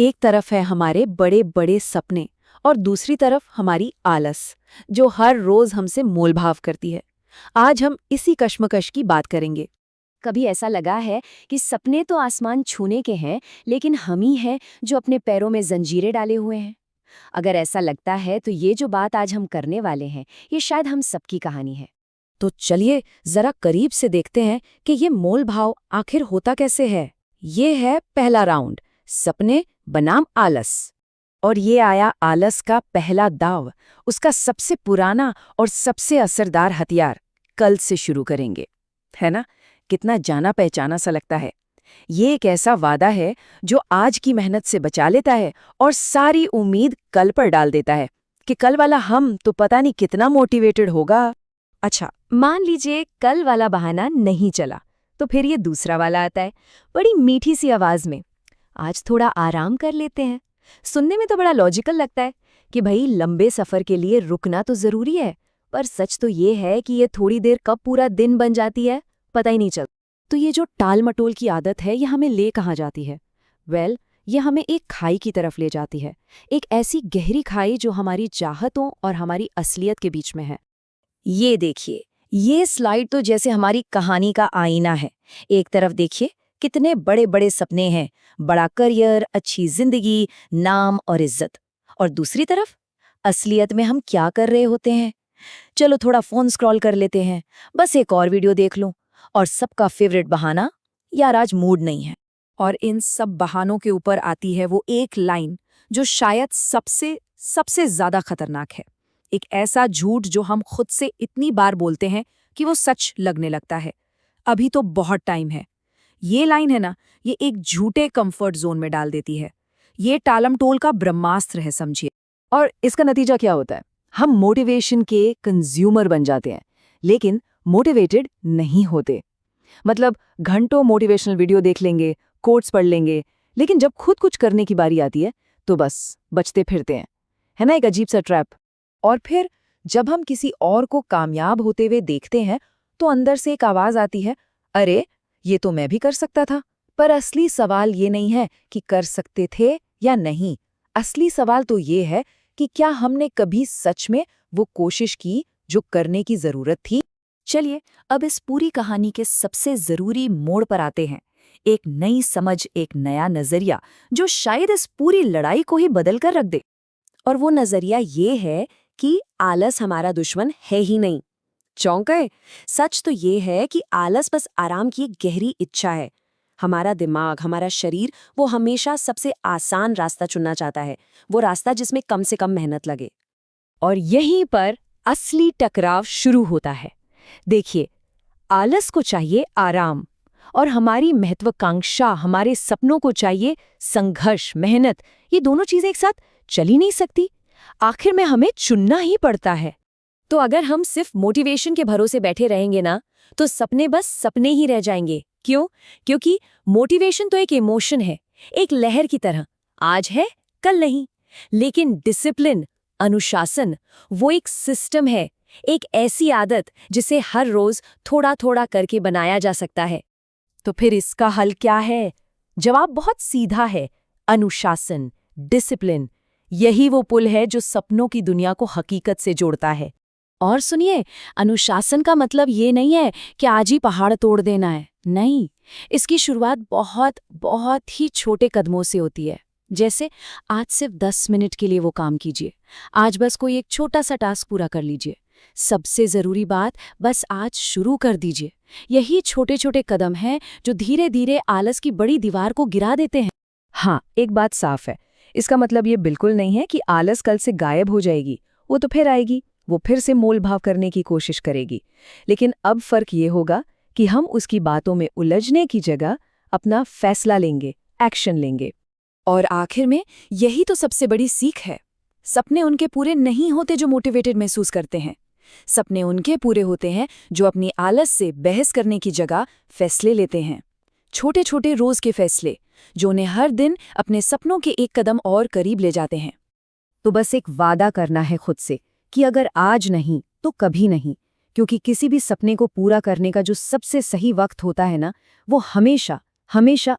एक तरफ है हमारे बड़े बड़े सपने और दूसरी तरफ हमारी आलस, जो हर रोज हमसे मोलभाव करती है। आज हम इसी कश्मकश की बात करेंगे। कभी ऐसा लगा है कि सपने तो आसमान छूने के हैं, लेकिन हम ही हैं जो अपने पैरों में जंजीरें डाले हुए हैं? अगर ऐसा लगता है तो ये जो बात आज हम करने वाले हैं, ये शायद हम सबकी कहानी है। तो चलिए जरा करीब से देखते हैं कि ये मोलभाव आखिर होता कैसे है। ये है पहला राउंड, सपने बनाम आलस। और ये आया आलस का पहला दाव, उसका सबसे पुराना और सबसे असरदार हथियार। कल से शुरू करेंगे, है ना? कितना जाना पहचाना सा लगता है। ये एक ऐसा वादा है जो आज की मेहनत से बचा लेता है और सारी उम्मीद कल पर डाल देता है कि कल वाला हम तो पता नहीं कितना मोटिवेटेड होगा। अच्छा, मान लीजिए कल वाला बहाना नहीं चला, तो फिर ये दूसरा वाला आता है, बड़ी मीठी सी आवाज में, आज थोड़ा आराम कर लेते हैं। सुनने में तो बड़ा लॉजिकल लगता है कि भाई लंबे सफर के लिए रुकना तो जरूरी है, पर सच तो ये है कि ये थोड़ी देर कब पूरा दिन बन जाती है पता ही नहीं चलता। तो ये जो टाल मटोल की आदत है, ये हमें ले कहाँ जाती है? ये हमें एक खाई की तरफ ले जाती है, एक ऐसी गहरी खाई जो हमारी चाहतों और हमारी असलियत के बीच में है। ये देखिए, ये स्लाइड तो जैसे हमारी कहानी का आईना है। एक तरफ देखिए कितने बड़े बड़े सपने हैं, बड़ा करियर, अच्छी जिंदगी, नाम और इज्जत। और दूसरी तरफ असलियत में हम क्या कर रहे होते हैं? चलो थोड़ा फोन स्क्रॉल कर लेते हैं, बस एक और वीडियो देख लूं, और सबका फेवरेट बहाना, यार आज मूड नहीं है। और इन सब बहानों के ऊपर आती है वो एक लाइन जो शायद सबसे सबसे ज्यादा खतरनाक है। एक ऐसा झूठ जो हम खुद से इतनी बार बोलते हैं कि वो सच लगने लगता है। अभी तो बहुत टाइम है। ये लाइन है ना, ये एक झूठे कंफर्ट जोन में डाल देती है। ये टालमटोल का ब्रह्मास्त्र है, समझिए। और इसका नतीजा क्या होता है? हम मोटिवेशन के कंज्यूमर बन जाते हैं, लेकिन मोटिवेटेड नहीं होते। मतलब घंटों मोटिवेशनल वीडियो देख लेंगे, कोट्स पढ़ लेंगे, लेकिन जब खुद कुछ करने की बारी आती है तो बस बचते फिरते हैं। है ना, एक अजीब सा ट्रैप। और फिर जब हम किसी और को कामयाब होते हुए देखते हैं तो अंदर से एक आवाज आती है, अरे ये तो मैं भी कर सकता था। पर असली सवाल ये नहीं है कि कर सकते थे या नहीं। असली सवाल तो ये है कि क्या हमने कभी सच में वो कोशिश की जो करने की जरूरत थी। चलिए अब इस पूरी कहानी के सबसे जरूरी मोड़ पर आते हैं। एक नई समझ, एक नया नजरिया जो शायद इस पूरी लड़ाई को ही बदल कर रख दे। और वो नजरिया ये है कि आलस हमारा दुश्मन है ही नहीं। चौंक गए? सच तो ये है कि आलस बस आराम की एक गहरी इच्छा है। हमारा दिमाग, हमारा शरीर, वो हमेशा सबसे आसान रास्ता चुनना चाहता है, वो रास्ता जिसमें कम से कम मेहनत लगे। और यहीं पर असली टकराव शुरू होता है। देखिए, आलस को चाहिए आराम और हमारी महत्वाकांक्षा, हमारे सपनों को चाहिए संघर्ष, मेहनत। ये दोनों चीजें एक साथ चल ही नहीं सकती। आखिर में हमें चुनना ही पड़ता है। तो अगर हम सिर्फ मोटिवेशन के भरोसे बैठे रहेंगे ना, तो सपने बस सपने ही रह जाएंगे। क्यों? क्योंकि मोटिवेशन तो एक इमोशन है, एक लहर की तरह, आज है कल नहीं। लेकिन डिसिप्लिन, अनुशासन, वो एक सिस्टम है, एक ऐसी आदत जिसे हर रोज थोड़ा थोड़ा करके बनाया जा सकता है। तो फिर इसका हल क्या है? जवाब बहुत सीधा है, अनुशासन, डिसिप्लिन। यही वो पुल है जो सपनों की दुनिया को हकीकत से जोड़ता है। और सुनिए, अनुशासन का मतलब ये नहीं है कि आज ही पहाड़ तोड़ देना है। नहीं, इसकी शुरुआत बहुत बहुत ही छोटे कदमों से होती है। जैसे आज सिर्फ 10 मिनट के लिए वो काम कीजिए, आज बस कोई एक छोटा सा टास्क पूरा कर लीजिए। सबसे जरूरी बात, बस आज शुरू कर दीजिए। यही छोटे छोटे कदम हैं जो धीरे धीरे आलस की बड़ी दीवार को गिरा देते हैं। हाँ, एक बात साफ है, इसका मतलब ये बिल्कुल नहीं है कि आलस कल से गायब हो जाएगी। वो तो फिर आएगी, वो फिर से मोल भाव करने की कोशिश करेगी। लेकिन अब फर्क ये होगा कि हम उसकी बातों में उलझने की जगह अपना फैसला लेंगे, एक्शन लेंगे। और आखिर में यही तो सबसे बड़ी सीख है। सपने उनके पूरे नहीं होते जो मोटिवेटेड महसूस करते हैं। सपने उनके पूरे होते हैं जो अपनी आलस से बहस करने की जगह फैसले लेते हैं। छोटे छोटे रोज के फैसले जो उन्हें हर दिन अपने सपनों के एक कदम और करीब ले जाते हैं। तो बस एक वादा करना है खुद से कि अगर आज नहीं तो कभी नहीं, क्योंकि किसी भी सपने को पूरा करने का जो सबसे सही वक्त होता है ना, वो हमेशा हमेशा